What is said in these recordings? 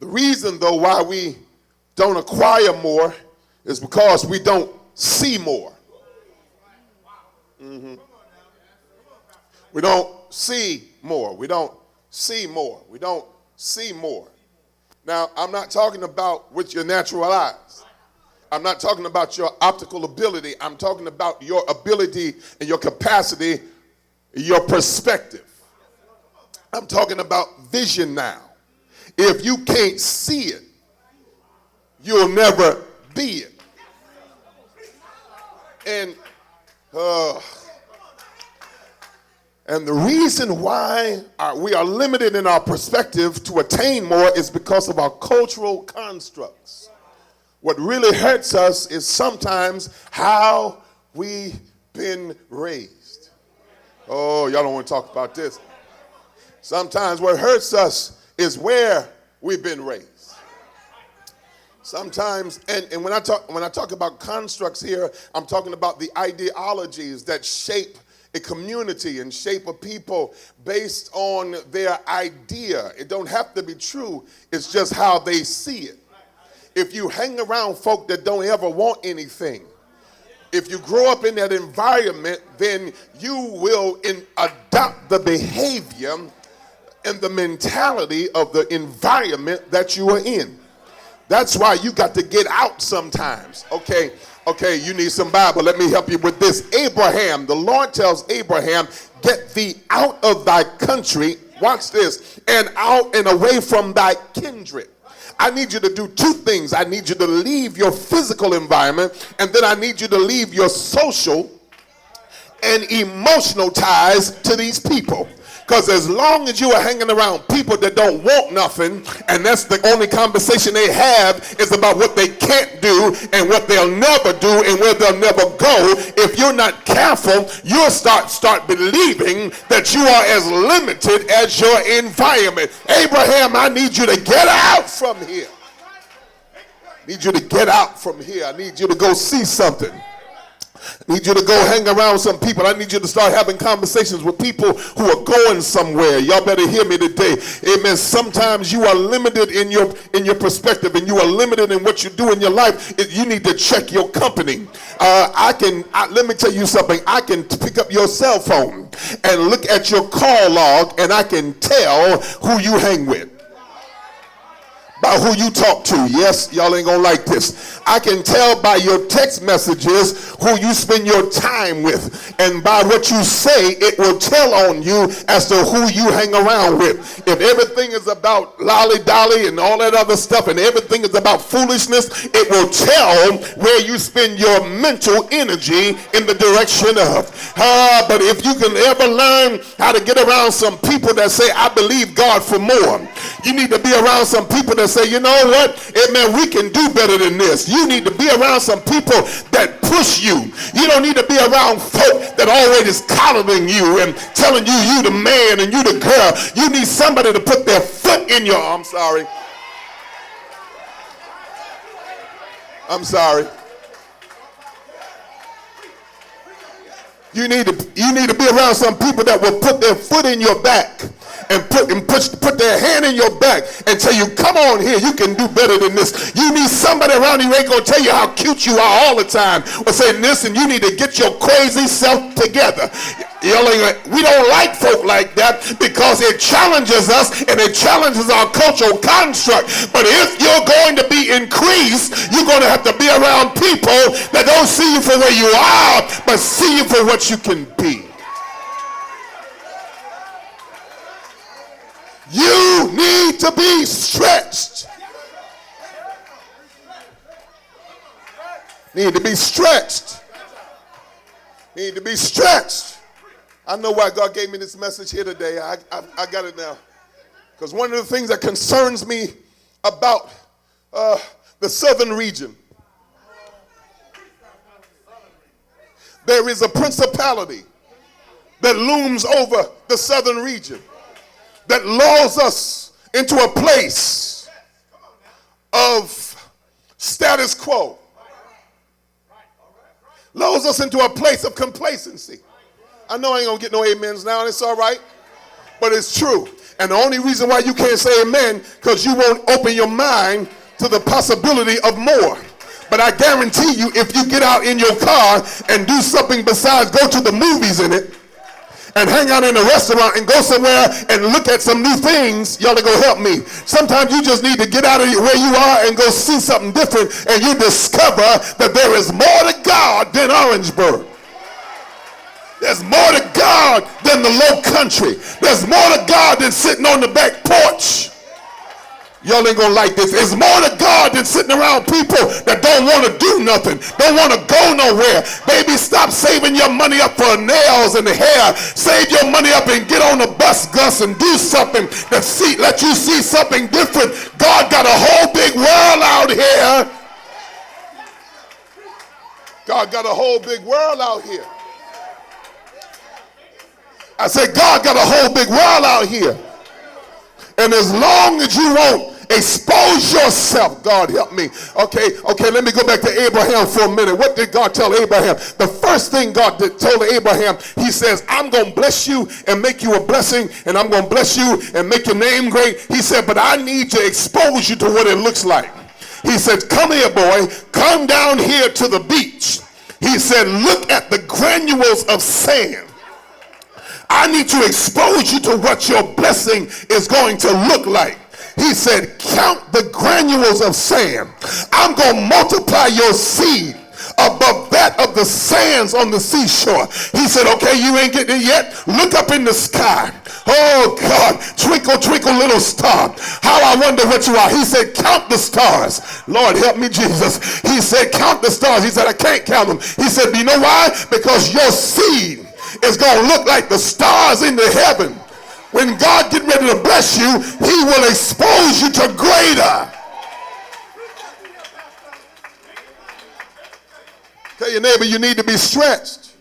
The reason, though, why we don't acquire more is because we don't see more. We don't see more. We don't see more. We don't see more. Now, I'm not talking about with your natural eyes. I'm not talking about your optical ability. I'm talking about your ability and your capacity, your perspective. I'm talking about vision now. If you can't see it, you'll never be it. And the reason why we are limited in our perspective to attain more is because of our cultural constructs. What really hurts us is sometimes how we've been raised. Oh, y'all don't want to talk about this. Sometimes what hurts us is where we've been raised. Sometimes, and when I talk about constructs here, I'm talking about the ideologies that shape a community and shape a people based on their idea. It don't have to be true. It's just how they see it. If you hang around folk that don't ever want anything, if you grow up in that environment, then you will adopt the behavior and the mentality of the environment that you are in. That's why you got to get out sometimes. Okay, you need some Bible. Let me help you with this. Abraham, the Lord tells Abraham, get thee out of thy country, watch this, and out and away from thy kindred. I need you to do two things. I need you to leave your physical environment, and then I need you to leave your social and emotional ties to these people. Because as long as you are hanging around people that don't want nothing, and that's the only conversation they have is about what they can't do and what they'll never do and where they'll never go, if you're not careful, you'll start believing that you are as limited as your environment. Abraham, I need you to get out from here. I need you to get out from here. I need you to go see something. I need you to go hang around some people. I need you to start having conversations with people who are going somewhere. Y'all better hear me today. Amen. Sometimes you are limited in your perspective, and you are limited in what you do in your life. You need to check your company. Let me tell you something. I can pick up your cell phone and look at your call log, and I can tell who you hang with. By who you talk to. Yes, y'all ain't gonna like this. I can tell by your text messages who you spend your time with, and by what you say, it will tell on you as to who you hang around with. If everything is about lolly-dolly and all that other stuff, and everything is about foolishness, it will tell where you spend your mental energy in the direction of. But if you can ever learn how to get around some people that say, I believe God for more, you need to be around some people that say, you know what, amen, we can do better than this. You need to be around some people that push you. You don't need to be around folk that always coddling you and telling you you the man and you the girl. You need somebody to put their foot in your, I'm sorry. You need to be around some people that will put their foot in your back and put their hand in your back and tell you, come on here, you can do better than this. You need somebody around you who ain't gonna tell you how cute you are all the time, or saying, listen, you need to get your crazy self together. We don't like folk like that because it challenges us and it challenges our cultural construct. But if you're going to be increased, you're going to have to be around people that don't see you for where you are, but see you for what you can be. You need to be stretched. Need to be stretched. Need to be stretched. I know why God gave me this message here today. I got it now. Because one of the things that concerns me about the southern region, there is a principality that looms over the southern region that lulls us into a place of status quo. Lulls us into a place of complacency. I know I ain't gonna get no amens now, and it's all right, but it's true. And the only reason why you can't say amen, because you won't open your mind to the possibility of more. But I guarantee you, if you get out in your car and do something besides go to the movies in it, and hang out in a restaurant and go somewhere and look at some new things, y'all are going to help me. Sometimes you just need to get out of where you are and go see something different, and you discover that there is more to God than Orangeburg. There's more to God than the low country. There's more to God than sitting on the back porch. Y'all ain't gonna like this. It's more to God than sitting around people that don't want to do nothing, don't want to go nowhere. Baby, stop saving your money up for nails and hair. Save your money up and get on the bus, Gus, and do something that let you see something different. God got a whole big world out here. God got a whole big world out here. I said, God got a whole big world out here. And as long as you won't expose yourself, God help me. Okay, let me go back to Abraham for a minute. What did God tell Abraham? The first thing God told Abraham, he says, I'm going to bless you and make you a blessing, and I'm going to bless you and make your name great. He said, but I need to expose you to what it looks like. He said, come here, boy. Come down here to the beach. He said, look at the granules of sand. I need to expose you to what your blessing is going to look like. He said, count the granules of sand. I'm going to multiply your seed above that of the sands on the seashore. He said, okay, you ain't getting it yet? Look up in the sky. Oh God, twinkle, twinkle, little star. How I wonder what you are. He said, count the stars. Lord, help me, Jesus. He said, count the stars. He said, I can't count them. He said, you know why? Because your seed is going to look like the stars in the heaven. When God get ready to bless you, he will expose you to greater. Tell your neighbor you need to be stretched.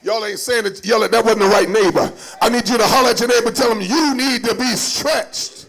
Y'all ain't saying it. Y'all, that wasn't the right neighbor. I need you to holler at your neighbor and tell him you need to be stretched.